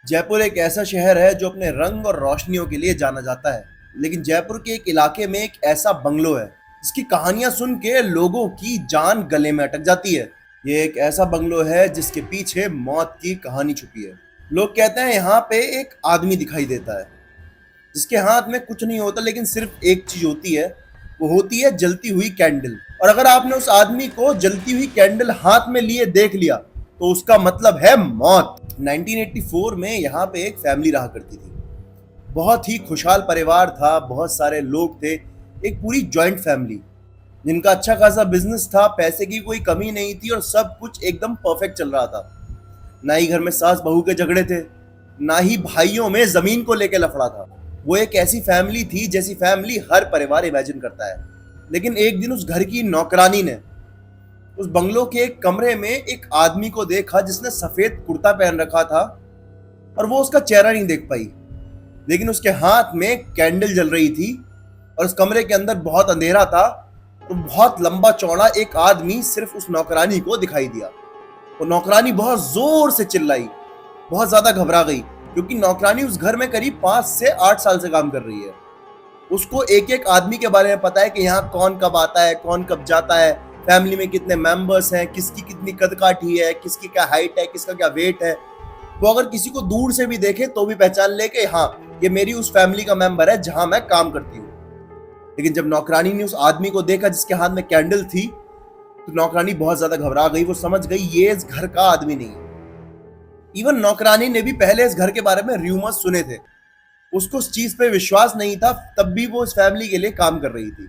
जयपुर एक ऐसा शहर है जो अपने रंग और रोशनियों के लिए जाना जाता है। लेकिन जयपुर के एक इलाके में एक ऐसा बंगलो है जिसकी कहानियां सुन के लोगों की जान गले में अटक जाती है। ये एक ऐसा बंगलो है जिसके पीछे मौत की कहानी छुपी है। लोग कहते हैं यहाँ पे एक आदमी दिखाई देता है जिसके हाथ में कुछ नहीं होता, लेकिन सिर्फ एक चीज होती है, वो होती है जलती हुई कैंडल। और अगर आपने उस आदमी को जलती हुई कैंडल हाथ में लिए देख लिया तो उसका मतलब है मौत। 1984 में यहाँ पे एक फैमिली रहा करती थी। बहुत ही खुशहाल परिवार था, बहुत सारे लोग थे, एक पूरी जॉइंट फैमिली जिनका अच्छा खासा बिजनेस था, पैसे की कोई कमी नहीं थी और सब कुछ एकदम परफेक्ट चल रहा था। ना ही घर में सास बहू के झगड़े थे, ना ही भाइयों में जमीन को लेके लफड़ा था। वो एक ऐसी फैमिली थी जैसी फैमिली हर परिवार इमेजिन करता है। लेकिन एक दिन उस घर की नौकरानी ने उस बंगलो के एक कमरे में एक आदमी को देखा जिसने सफेद कुर्ता पहन रखा था, और वो उसका चेहरा नहीं देख पाई, लेकिन उसके हाथ में कैंडल जल रही थी और उस कमरे के अंदर बहुत अंधेरा था। तो बहुत लंबा चौड़ा एक आदमी सिर्फ उस नौकरानी को दिखाई दिया। वो नौकरानी बहुत जोर से चिल्लाई, बहुत ज्यादा घबरा गई, क्योंकि नौकरानी उस घर में करीब 5 से 8 साल से काम कर रही है। उसको एक एक आदमी के बारे में पता है कि यहाँ कौन कब आता है, कौन कब जाता है, फैमिली में कितने मेंबर्स हैं, किसकी कितनी कद काठी है, किसकी क्या हाइट है, किसका क्या वेट है। वो अगर किसी को दूर से भी देखे तो भी पहचान ले कि हाँ, ये मेरी उस फैमिली का मेंबर है जहां मैं काम करती हूँ। लेकिन जब नौकरानी ने उस आदमी को देखा जिसके हाथ में कैंडल थी, तो नौकरानी बहुत ज्यादा घबरा गई। वो समझ गई ये इस घर का आदमी नहीं है। इवन नौकरानी ने भी पहले इस घर के बारे में रूमर्स सुने थे, उसको उस चीज पे विश्वास नहीं था, तब भी वो इस फैमिली के लिए काम कर रही थी।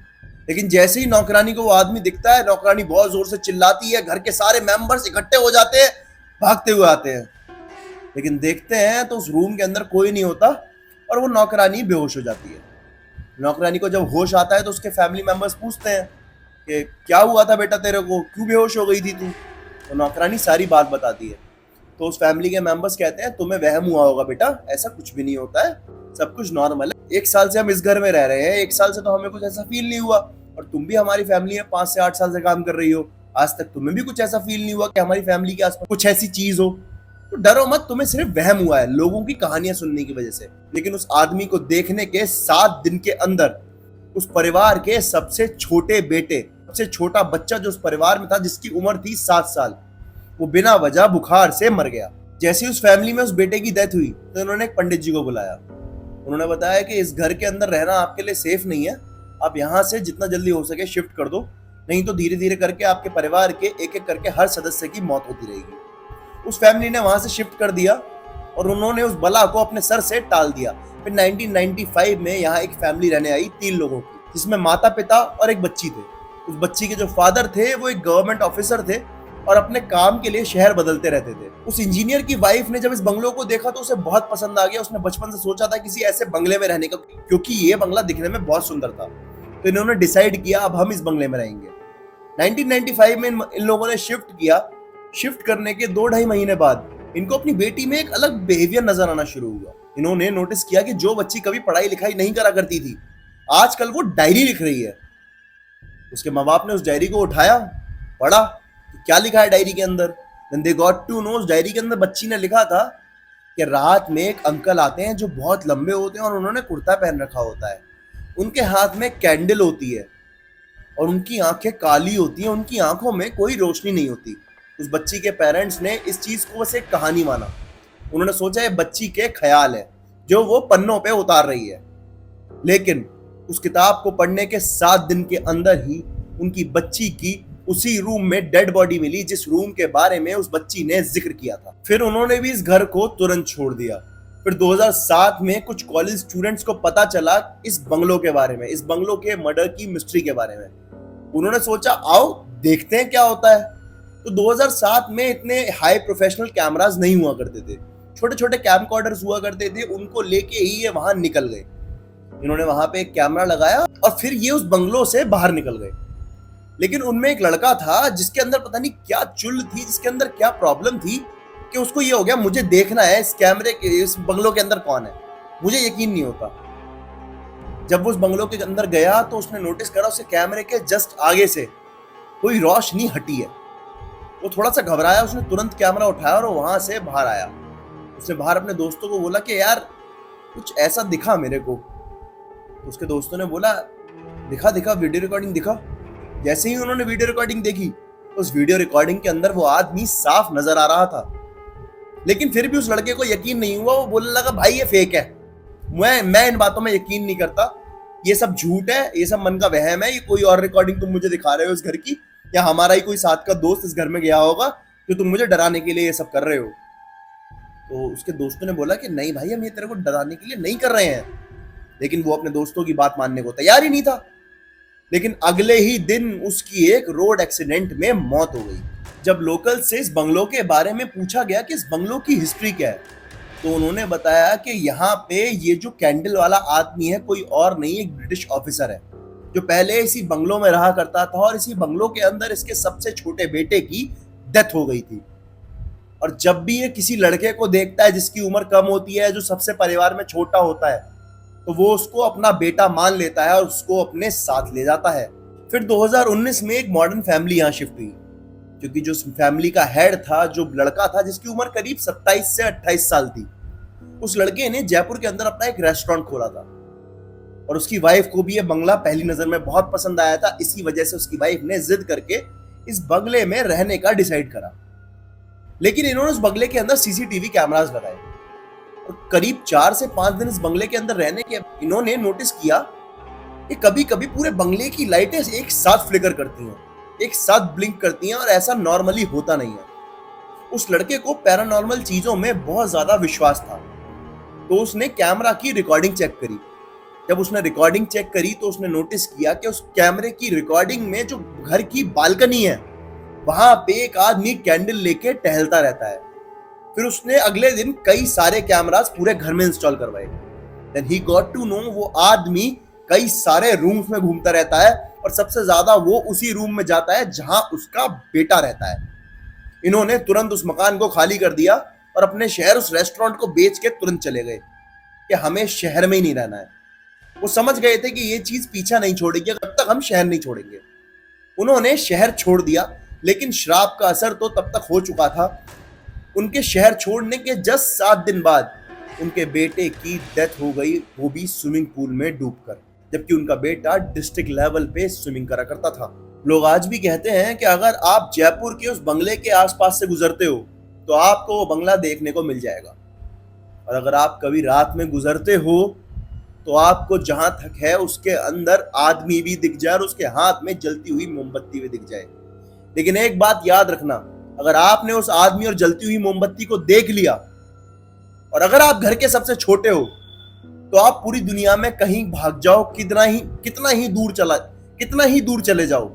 लेकिन जैसे ही नौकरानी को वो आदमी दिखता है, नौकरानी बहुत जोर से चिल्लाती है, घर के सारे मेंबर्स इकट्ठे हो जाते हैं, भागते हुए आते हैं। लेकिन देखते हैं तो उस रूम के अंदर कोई नहीं होता और वो नौकरानी बेहोश हो जाती है। नौकरानी को जब होश आता है तो उसके फैमिली मेंबर्स पूछते हैं कि क्या हुआ था बेटा तेरे को, क्यों बेहोश हो गई थी तू। तो नौकरानी सारी बात बताती है। तो उस फैमिली के मेंबर्स कहते हैं तुम्हें वहम हुआ होगा बेटा, ऐसा कुछ भी नहीं होता है, सब कुछ नॉर्मल है। 1 साल से हम इस घर में रह रहे हैं, 1 साल से तो हमें कुछ ऐसा फील नहीं हुआ, और तुम भी हमारी फैमिली में 5 से 8 साल से काम कर रही हो, आज तक तुम्हें भी कुछ ऐसा फील नहीं हुआ कि हमारी फैमिली के आसपास कुछ ऐसी चीज हो। तो डरो मत, तुम्हें सिर्फ वहम हुआ है लोगों की कहानियां सुनने की वजह से। लेकिन उस आदमी को देखने के 7 दिन के अंदर उस परिवार के सबसे छोटे बेटे, सबसे छोटा बच्चा जो उस परिवार में था, जिसकी उम्र थी 7 साल, वो बिना वजह बुखार से मर गया। जैसे उस फैमिली में उस बेटे की डेथ हुई तो उन्होंने एक पंडित जी को बुलाया। उन्होंने बताया कि इस घर के अंदर रहना आपके लिए सेफ नहीं है, आप यहाँ से जितना जल्दी हो सके शिफ्ट कर दो, नहीं तो धीरे धीरे करके आपके परिवार के एक एक करके हर सदस्य की मौत होती रहेगी। उस फैमिली ने वहां से शिफ्ट कर दिया और उन्होंने उस बला को अपने सर से टाल दिया। फिर 1995 में यहाँ एक फैमिली रहने आई 3 लोगों की, जिसमें माता पिता और एक बच्ची थे। उस बच्ची के जो फादर थे वो एक गवर्नमेंट ऑफिसर थे और अपने काम के लिए शहर बदलते रहते थे। उस इंजीनियर की वाइफ ने जब इस बंगलो को देखा तो उसे बहुत पसंद आ गया। उसने बचपन से सोचा था किसी ऐसे बंगले में रहने का, क्योंकि ये बंगला दिखने में बहुत सुंदर था। तो इन्होंने डिसाइड किया अब हम इस बंगले में रहेंगे। 1995 में इन लोगों ने शिफ्ट किया। शिफ्ट करने के 2-2.5 महीने बाद इनको अपनी बेटी में एक अलग बिहेवियर नजर आना शुरू हुआ। इन्होंने नोटिस किया कि जो बच्ची कभी पढ़ाई लिखाई नहीं करा करती थी, आजकल वो डायरी लिख रही है। उसके माँ बाप ने उस डायरी को उठाया, पढ़ा कि क्या लिखा है डायरी के अंदर। Then they got to know, उस डायरी के अंदर बच्ची ने लिखा था कि रात में एक अंकल आते हैं जो बहुत लंबे होते हैं और उन्होंने कुर्ता पहन रखा होता है, उनके हाथ में कैंडल होती है और उनकी आंखें काली होती हैं, उनकी आंखों में कोई रोशनी नहीं होती। उस बच्ची के पेरेंट्स ने इस चीज को बस एक कहानी माना। उन्होंने सोचा ये बच्ची के ख्याल है जो वो पन्नों पे उतार रही है। लेकिन उस किताब को पढ़ने के 7 दिन के अंदर ही उनकी बच्ची की उसी रूम में डेड बॉडी मिली जिस रूम के बारे में उस बच्ची ने जिक्र किया था। फिर उन्होंने भी इस घर को तुरंत छोड़ दिया। फिर 2007 में कुछ कॉलेज स्टूडेंट्स को पता चला इस बंगलो के बारे में, इस बंगलो के मर्डर की मिस्ट्री के बारे में। उन्होंने सोचा आओ देखते हैं क्या होता है। तो 2007 में इतने हाई प्रोफेशनल कैमरास नहीं हुआ करते थे, छोटे छोटे कैमकॉर्डर्स हुआ करते थे, उनको लेके ही ये वहां निकल गए। इन्होंने वहां पे एक कैमरा लगाया और फिर ये उस बंगलो से बाहर निकल गए। लेकिन उनमें एक लड़का था जिसके अंदर पता नहीं क्या चुल थी, जिसके अंदर क्या प्रॉब्लम थी कि उसको ये हो गया मुझे देखना है इस कैमरे के, इस बंगलो के अंदर कौन है, मुझे यकीन नहीं होता। जब वो उस बंगलो के अंदर गया तो उसने नोटिस करा उसके कैमरे के जस्ट आगे से कोई रोशनी हटी है। वो थोड़ा सा घबराया, उसने तुरंत कैमरा उठाया और वहां से बाहर आया। उसने बाहर अपने दोस्तों को बोला कि यार कुछ ऐसा दिखा मेरे को। तो उसके दोस्तों ने बोला दिखा दिखा वीडियो रिकॉर्डिंग दिखा। जैसे ही उन्होंने वीडियो रिकॉर्डिंग देखी, उस वीडियो रिकॉर्डिंग के अंदर वो आदमी साफ नजर आ रहा था। लेकिन फिर भी उस लड़के को यकीन नहीं हुआ। वो बोलने लगा भाई ये फेक है, मैं इन बातों में यकीन नहीं करता, ये सब झूठ है, ये सब मन का वहम है, ये कोई और रिकॉर्डिंग तुम मुझे दिखा रहे हो इस घर की, या हमारा ही कोई साथ का दोस्त इस घर में गया होगा जो तुम मुझे डराने के लिए ये सब कर रहे हो। तो उसके दोस्तों ने बोला कि नहीं भाई हम ये तेरे को डराने के लिए नहीं कर रहे हैं। लेकिन वो अपने दोस्तों की बात मानने को तैयार ही नहीं था। लेकिन अगले ही दिन उसकी एक रोड एक्सीडेंट में मौत हो गई। जब लोकल से इस बंगलो के बारे में पूछा गया कि इस बंगलो की हिस्ट्री क्या है, तो उन्होंने बताया कि यहाँ पे ये जो कैंडल वाला आदमी है कोई और नहीं, एक ब्रिटिश ऑफिसर है जो पहले इसी बंगलो में रहा करता था, और इसी बंगलो के अंदर इसके सबसे छोटे बेटे की डेथ हो गई थी। और जब भी ये किसी लड़के को देखता है जिसकी उम्र कम होती है, जो सबसे परिवार में छोटा होता है, तो वो उसको अपना बेटा मान लेता है और उसको अपने साथ ले जाता है। फिर 2019 में एक मॉडर्न फैमिली यहाँ शिफ्ट हुई, क्योंकि जो फैमिली का हेड था, जो लड़का था जिसकी उम्र करीब 27 से 28 साल थी, उस लड़के ने जयपुर के अंदर अपना एक रेस्टोरेंट खोला था। और उसकी वाइफ को भी ये बंगला पहली नजर में बहुत पसंद आया था। इसी वजह से उसकी वाइफ ने जिद करके इस बंगले में रहने का डिसाइड करा। लेकिन इन्होंने उस बंगले के अंदर सीसीटीवी कैमरास लगाए, और करीब 4 से 5 दिन इस बंगले के अंदर रहने के इन्होंने नोटिस किया कि कभी कभी पूरे बंगले की लाइटें एक साथ फ्लिकर करती हैं, एक साथ ब्लिंक करती हैं, और ऐसा नॉर्मली होता नहीं है। उस लड़के को पैरानॉर्मल चीजों में बहुत ज्यादा विश्वास था, तो उसने कैमरा की रिकॉर्डिंग चेक करी। जब उसने रिकॉर्डिंग चेक करी तो उसने नोटिस किया कि उस कैमरे की रिकॉर्डिंग में जो घर की बालकनी है, वहां पे एक आदमी कैंडल लेके टहलता रहता है। फिर उसने अगले दिन कई सारे कैमरास पूरे घर में इंस्टॉल करवाए। Then he got to know वो आदमी कई सारे रूम्स में घूमता रहता है, और सबसे ज्यादा वो उसी रूम में जाता है जहां उसका बेटा रहता है। इन्होंने तुरंत उस मकान को खाली कर दिया और अपने शहर उस रेस्टोरेंट को बेच के तुरंत चले गए कि हमें शहर में ही नहीं रहना है। वो समझ गए थे कि ये चीज पीछा नहीं छोड़ेगी जब तक हम शहर नहीं छोड़ेंगे। उन्होंने शहर छोड़ दिया, लेकिन श्राप का असर तो तब तक हो चुका था। उनके शहर छोड़ने के जस्ट 7 दिन बाद उनके बेटे की डेथ हो गई, वो भी स्विमिंग पूल में डूबकर, जबकि उनका बेटा डिस्ट्रिक्ट लेवल पे स्विमिंग करा करता था। लोग आज भी कहते हैं कि अगर आप जयपुर के उस बंगले के आसपास से गुजरते हो तो आपको वो बंगला देखने को मिल जाएगा। और अगर आप कभी रात में गुजरते हो तो आपको जहां तक है उसके अंदर आदमी भी दिख जाए और उसके हाथ में जलती हुई मोमबत्ती भी दिख जाए। लेकिन एक बात याद रखना, अगर आपने उस आदमी और जलती हुई मोमबत्ती को देख लिया, और अगर आप घर के सबसे छोटे हो, तो आप पूरी दुनिया में कहीं भाग जाओ, कितना ही दूर चले जाओ,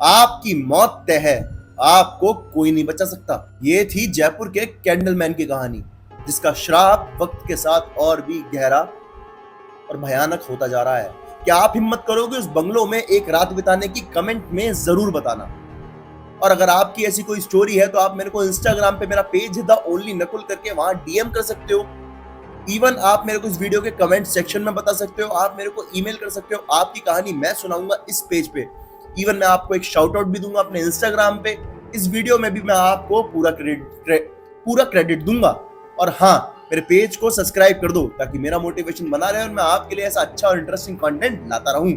आपकी मौत तय है, आपको कोई नहीं बचा सकता। ये थी जयपुर के कैंडलमैन की कहानी, जिसका श्राप वक्त के साथ और भी गहरा और भयानक होता जा रहा है। क्या आप हिम्मत करोगे उस बंगलों में एक रात बिताने की? कमेंट में जरूर बताना। और अगर आपकी ऐसी कोई स्टोरी है तो आप मेरे को इंस्टाग्राम पे मेरा पेज है द ओनली नकुल करके वहां डीएम कर सकते हो। इवन आप मेरे को इस वीडियो के कमेंट सेक्शन में बता सकते हो, आप मेरे को ईमेल कर सकते हो, आपकी कहानी मैं सुनाऊंगा इस पेज पे। इवन मैं आपको एक शाउट आउट भी दूंगा अपने इंस्टाग्राम पे। इस वीडियो में भी मैं आपको पूरा क्रेडिट दूंगा। और हाँ, मेरे पेज को सब्सक्राइब कर दो ताकि मेरा मोटिवेशन बना रहे और मैं आपके लिए ऐसा अच्छा और इंटरेस्टिंग कंटेंट लाता रहूं।